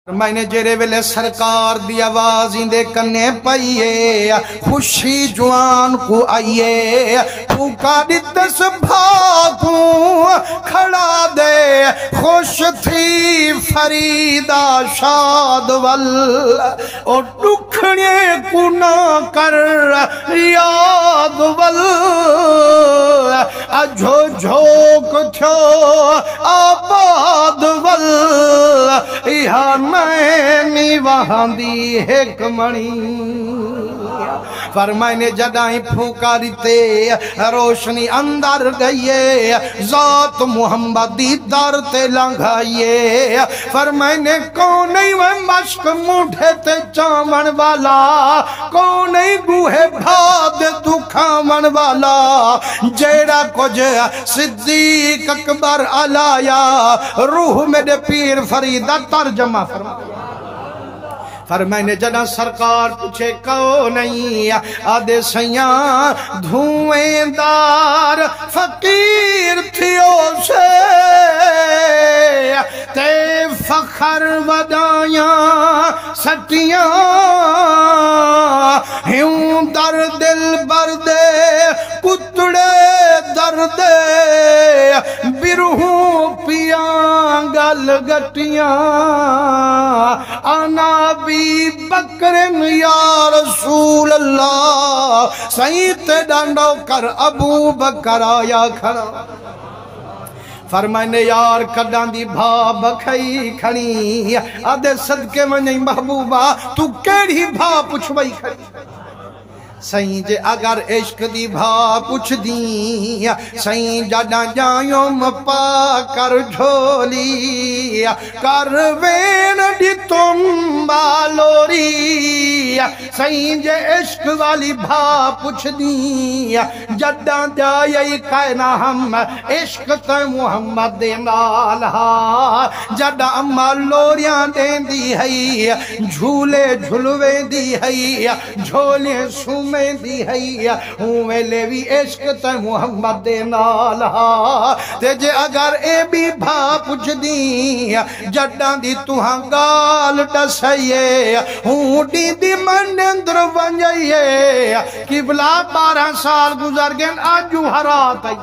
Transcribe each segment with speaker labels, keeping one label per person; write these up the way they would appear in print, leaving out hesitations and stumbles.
Speaker 1: मैंने जेरे वेले सरकार दी आवाज इंदे कन्ने पाइए खुशी जवान को आइए फूका दितस भाकू खड़ा दे खुश थी फरीदा शाद वल ओ दुखने को ना कर याद वल अझो झोक थो आबाद वल इहा मैनी वहांदी एक मणि पर मैंने जदाई फूका दिते रोशनी अंदर गई जात मोहम्मद दी दर ते लंघाइए पर मैंने कौन नहीं वह मश्क मुठे ते चावण वाला कौन नहीं गुहे भाद दुखावण वाला जेड़ा कुछ सिद्दीक अकबर अलाया रूह मेरे पीर फरीदा तर्जमा पर मैंने जना सरकार पूछे कहो नहीं आदे सैया धुएंदार फकीर थियो से ते फखर वदाया सटिया ह्यूं दर दिल बरदे पुतड़े दर्दे बिरहू पिया गल गटिया आना भी बकरन या रसूल अल्लाह सही ते डांडो कर अबू बकर आया खड़ा फरमाने यार कदा दी भा बखई खड़ी आदे सदके वने महबूबा तू केड़ी भा पुछवई खड़ी सही जे अगर इश्क दी भा पुछ दी सही जडा जायो मपा कर झोली कर वेन दी तुम बालोरी सही जे इश्क वाली भा पुछ दी जडा जाई कहना हम इश्क ते मुहम्मद दे नाल हा जडा अम्मा लोरियां देंदी है झूले झुलवे दी है झोले सुम दी है वेले भी इश्क ते मुहम्मद दे नाल हा ते जे अगर ए भी भा पुछ दी जड्डां दी तुहां गाल दसइए हूं दी मन अंदर वंजाइए किबला 12 साल गुजर गए आजू हरात आई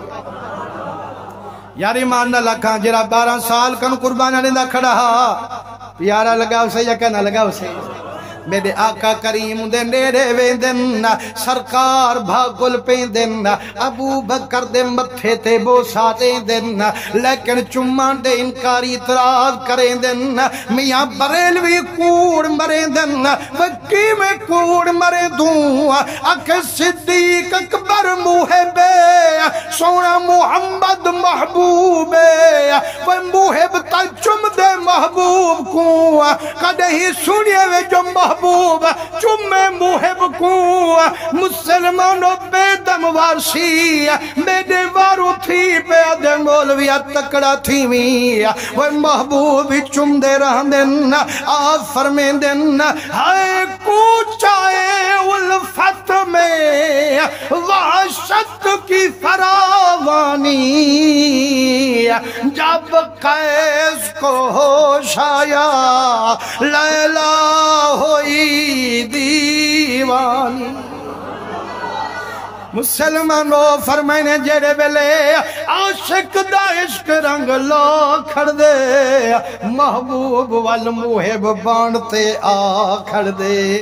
Speaker 1: यार ईमान न लखा जरा 12 साल कन कुर्बाना देंदा खड़ा प्यारा लगा उसे या कहना लगा उसे मेरे आका करीम दे नेड़े वेंदन सरकार भागुल पेंदन अबू बकर दे मथे ते बोसा देंदन लेकिन चुम्मा दे इनकारी इतराज करेंदन मियां बरेलवी कूड़ मरेंदन वकी में कूड़ मरे दूं अख सिद्दीक अकबर मुहबे सोना मुहम्मद महबूबे वे मुहब ता चुम दे महबूब को कदे ही सुनिए वे जो महबूब चुम्मे मुहब को मुसलमानों बेदम वारसी मेरे वारू थी पे दे मौलविया तकड़ा थी मी वो महबूब चुम दे रहंदन आ फरमेंदन हाय कूचाए उल्फत में वहशत की फरावानी जब कैस को होश आया लैला होई दीवानी मुसलमानों फरमाने जेड़े वेले आशिक दा इश्क रंग लो खड़ दे महबूब वल मुहिब बाण ते आ खड़ दे।